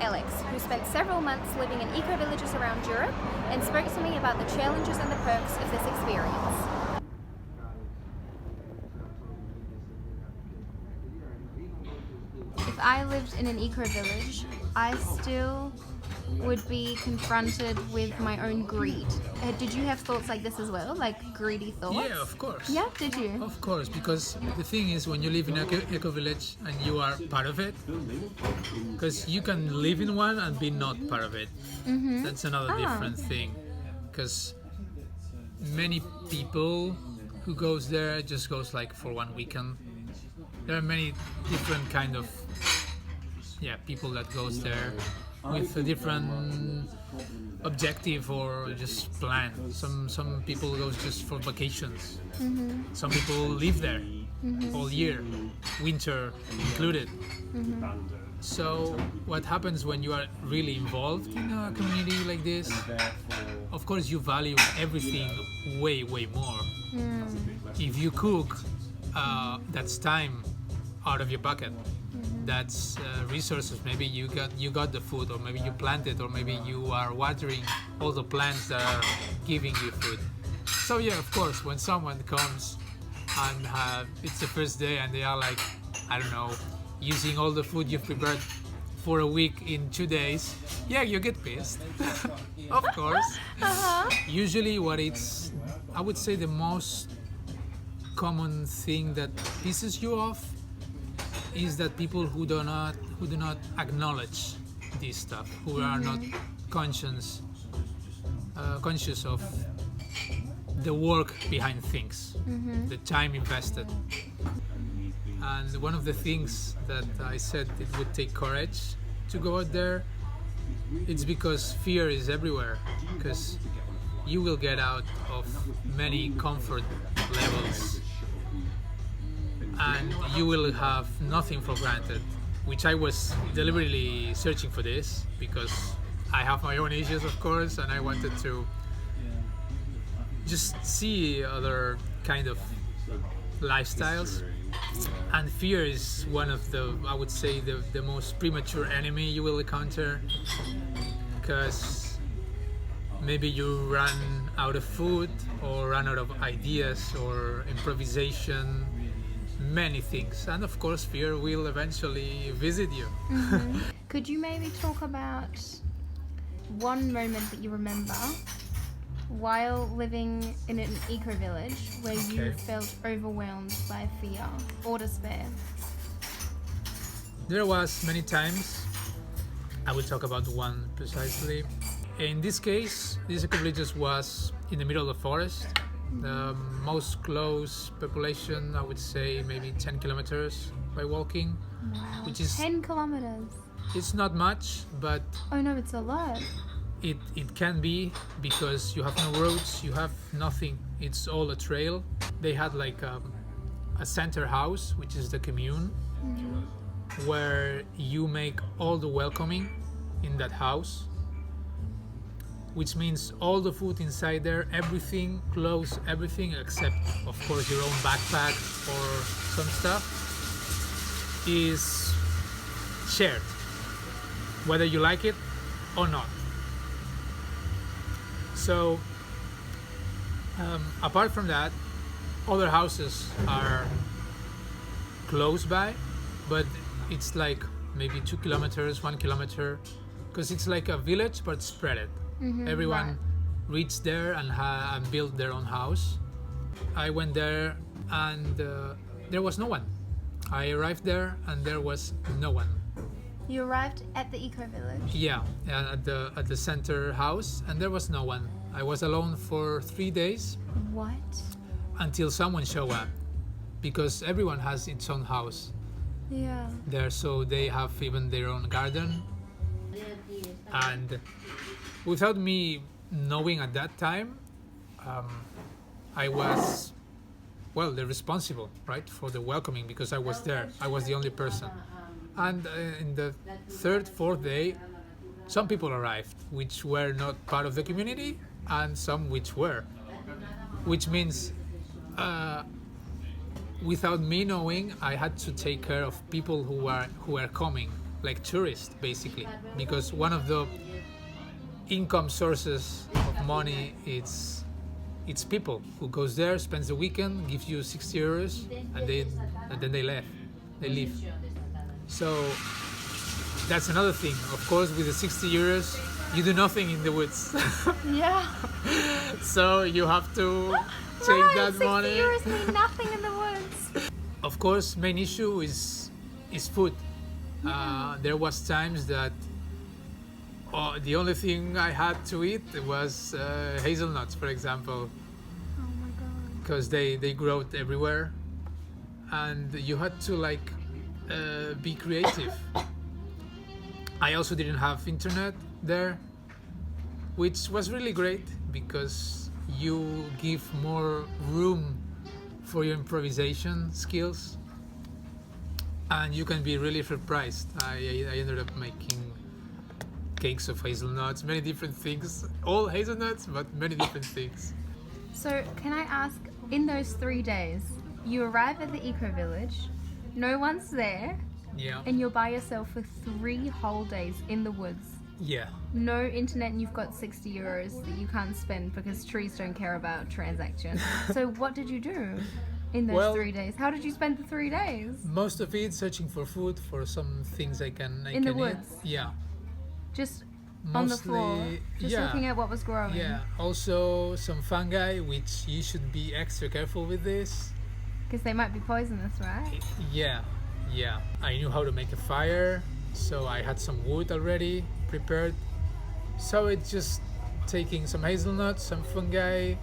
Àlex, who spent several months living in eco-villages around Europe and spoke to me about the challenges and the perks of this experience. If I lived in an eco-village, I still would be confronted with my own greed. Did you have thoughts like this as well, like greedy thoughts? Yeah, of course. Yeah, did you? Of course, because the thing is, when you live in an eco-village and you are part of it, because you can live in one and be not part of it. Mm-hmm. That's another different thing, because many people who goes there just goes like for one weekend. There are many different kind of people that goes there with a different objective or just plan. Some people goes just for vacations. Mm-hmm. Some people live there all year, winter included. Mm-hmm. So what happens when you are really involved in a community like this? Of course you value everything way more. If you cook, that's time out of your pocket. That's resources. Maybe you got the food, or maybe you planted, or maybe you are watering all the plants that are giving you food. So yeah, of course, when someone comes and it's the first day and they are like, I don't know, using all the food you've prepared for a week in 2 days, yeah, you get pissed. Of course. Usually I would say the most common thing that pisses you off is that people who do not acknowledge this stuff, who are not conscious of the work behind things, the time invested. And one of the things that I said it would take courage to go out there, it's because fear is everywhere, because you will get out of many comfort levels and you will have nothing for granted, which I was deliberately searching for this because I have my own issues, of course, and I wanted to just see other kind of lifestyles. And fear is one of I would say, the most premature enemy you will encounter, because maybe you run out of food or run out of ideas or improvisation, many things, and of course fear will eventually visit you. Could you maybe talk about one moment that you remember while living in an eco-village where you felt overwhelmed by fear or despair? There was many times. I will talk about one precisely. In this case, this eco-village was in the middle of the forest. The most close population, I would say maybe 10 kilometers by walking. Wow. Which is 10 kilometers. It's not much, but oh no, it's a lot. It can be, because you have no roads, you have nothing. It's all a trail. They had like a center house, which is the commune, where you make all the welcoming in that house, which means all the food inside there, everything, clothes, everything except of course your own backpack or some stuff, is shared, whether you like it or not. So apart from that, other houses are close by, but it's like maybe 2 kilometers, 1 kilometer, because it's like a village but spread it. Everyone reached there and built their own house. I went there and there was no one. I arrived there and there was no one. You arrived at the eco-village? Yeah, at the center house, and there was no one. I was alone for 3 days. What? Until someone showed up, because everyone has its own house. Yeah. There, so they have even their own garden. And without me knowing at that time, I was, well, the responsible, right, for the welcoming, because I was there. I was the only person. And in the third, fourth day, some people arrived which were not part of the community, and some which were. Which means, without me knowing, I had to take care of people who were coming like tourists basically, because one of the income sources of money it's people who goes there, spends the weekend, gives you 60 euros, and then they leave. So that's another thing. Of course, with the 60 euros, you do nothing in the woods. Yeah. So you have to take that 60 money. euros mean nothing in the woods. Of course, main issue is food. There was times that the only thing I had to eat was hazelnuts, for example, Oh my god. because they grow everywhere, and you had to like be creative. I also didn't have internet there, which was really great because you give more room for your improvisation skills, and you can be really surprised. I ended up making cakes of hazelnuts, many different things, all hazelnuts, but many different things. So, can I ask, in those 3 days, you arrive at the eco village, no one's there, Yeah. and you're by yourself for 3 whole days in the woods. Yeah. No internet, and you've got 60 euros that you can't spend because trees don't care about transaction. So, what did you do in those Well, 3 days? How did you spend the 3 days? Most of it searching for food, for some things I can In the eat. woods? Yeah. Just on the floor, Mostly, just yeah. looking at what was growing. Yeah. Also some fungi, which you should be extra careful with this. Because they might be poisonous, right? Yeah. Yeah. I knew how to make a fire, so I had some wood already prepared. So it's just taking some hazelnuts, some fungi,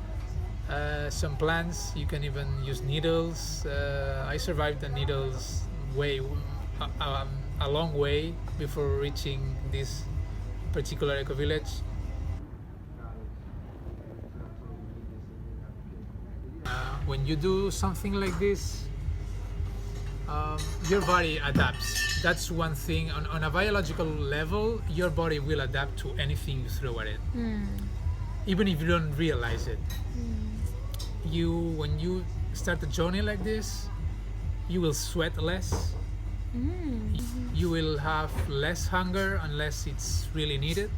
some plants. You can even use needles. I survived the needles a long way before reaching this particular eco village. When you do something like this, your body adapts. That's one thing. On a biological level, your body will adapt to anything you throw at it, even if you don't realize it. When you start a journey like this, you will sweat less. You will have less hunger unless it's really needed.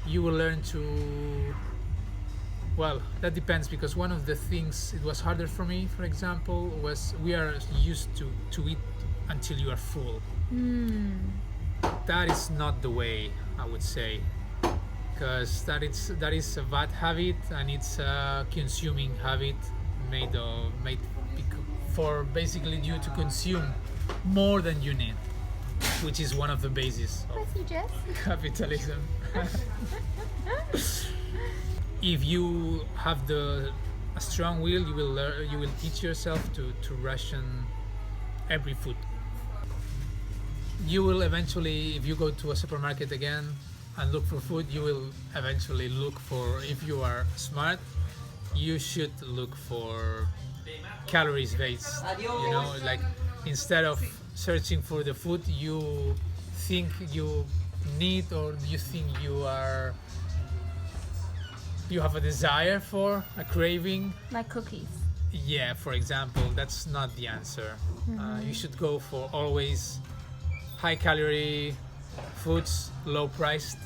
You will learn to, well, that depends, because one of the things it was harder for me, for example, was we are used to eat until you are full. That is not the way, I would say, because that is a bad habit, and it's a consuming habit made for basically you to consume more than you need, which is one of the bases of Bless you, Jess. capitalism. If you have a strong will, you will teach yourself to ration every food. You will eventually, if you go to a supermarket again and look for food, you will eventually look for, if you are smart, you should look for calories based. You know, like instead of searching for the food you think you need, or you think you have a desire for, a craving. Like cookies. Yeah, for example, that's not the answer. You should go for always high calorie foods, low priced.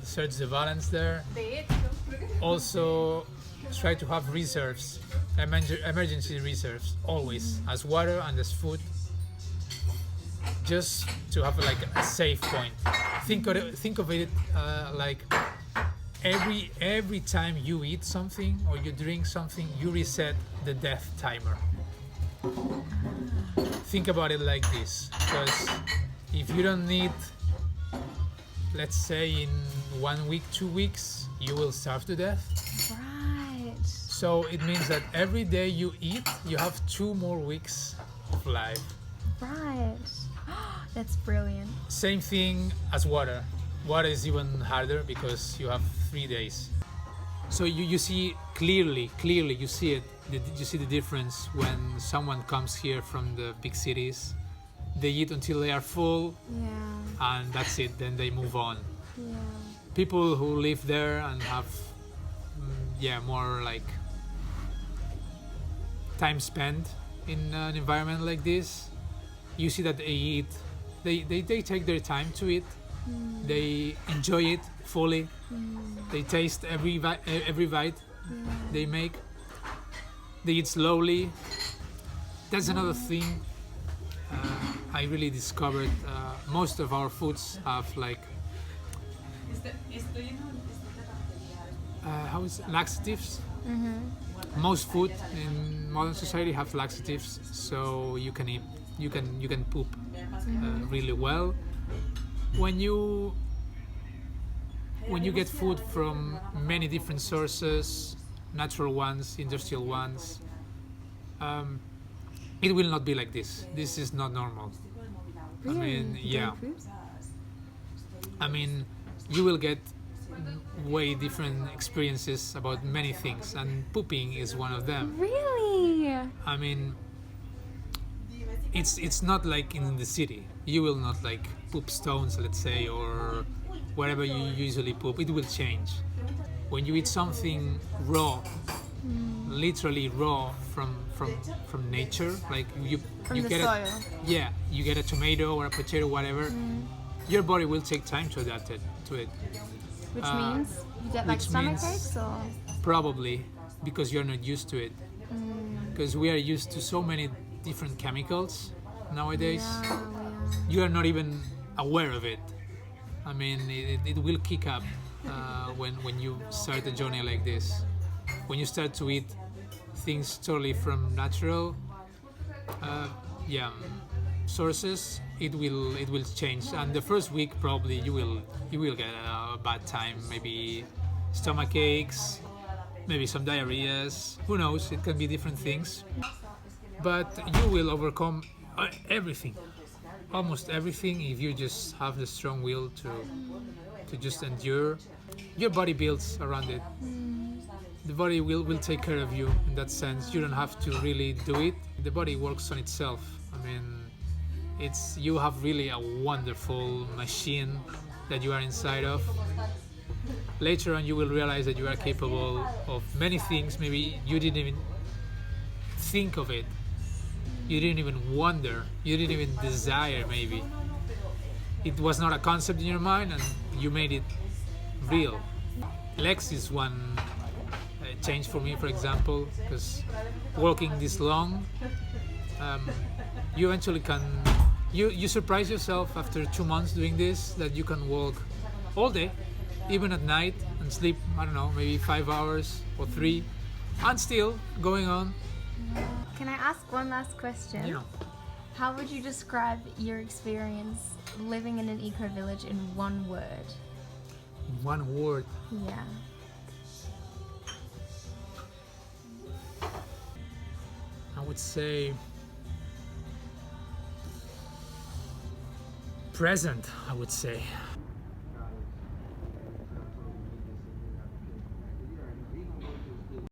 Search the balance there. Also, try to have reserves, emergency reserves, always, as water and as food, just to have like a safe point. Think of it like every time you eat something or you drink something, you reset the death timer. Think about it like this, because if you don't need, let's say in 1 week, 2 weeks, you will starve to death. Right. So it means that every day you eat, you have 2 more weeks of life. Right. That's brilliant. Same thing as water. Water is even harder because you have 3 days. So you see clearly you see it. You see the difference when someone comes here from the big cities. They eat until they are full, Yeah. and that's it. Then they move on. Yeah. People who live there and have more like time spent in an environment like this, you see that they eat They take their time to eat. They enjoy it fully. They taste every bite they make. They eat slowly. That's another thing I really discovered. Most of our foods have like laxatives. Most food in modern society have laxatives, so you can eat, you can poop really well. When you get food from many different sources, natural ones, industrial ones, it will not be like this. This is not normal. Really? I mean, yeah. Don't poop? I mean, you will get way different experiences about many things, and pooping is one of them. Really? I mean, it's not like in the city. You will not like poop stones, let's say, or wherever you usually poop. It will change. When you eat something raw, literally raw from nature, like you From the get soil. you get a tomato or a potato, whatever. Your body will take time to adapt it to it. Which means you get like which stomach means- aches or? Probably because you're not used to it. Because we are used to so many different chemicals nowadays. Yeah. You are not even aware of it. I mean, it will kick up when you start a journey like this. When you start to eat things totally from natural sources, it will change. And the first week probably you will get a bad time, maybe stomach aches, maybe some diarrheas. Who knows? It can be different things. But you will overcome everything, almost everything, if you just have the strong will to just endure. Your body builds around it. The body will take care of you in that sense. You don't have to really do it. The body works on itself. I mean, you have really a wonderful machine that you are inside of. Later on, you will realize that you are capable of many things. Maybe you didn't even think of it. You didn't even wonder. You didn't even desire. Maybe it was not a concept in your mind, and you made it real. Lex is one change for me, for example, because walking this long, you eventually can. You surprise yourself after 2 months doing this that you can walk all day, even at night, and sleep, I don't know, maybe 5 hours or 3, and still going on. Can I ask one last question? Yeah. How would you describe your experience living in an eco village in one word? One word. Yeah. I would say present. I would say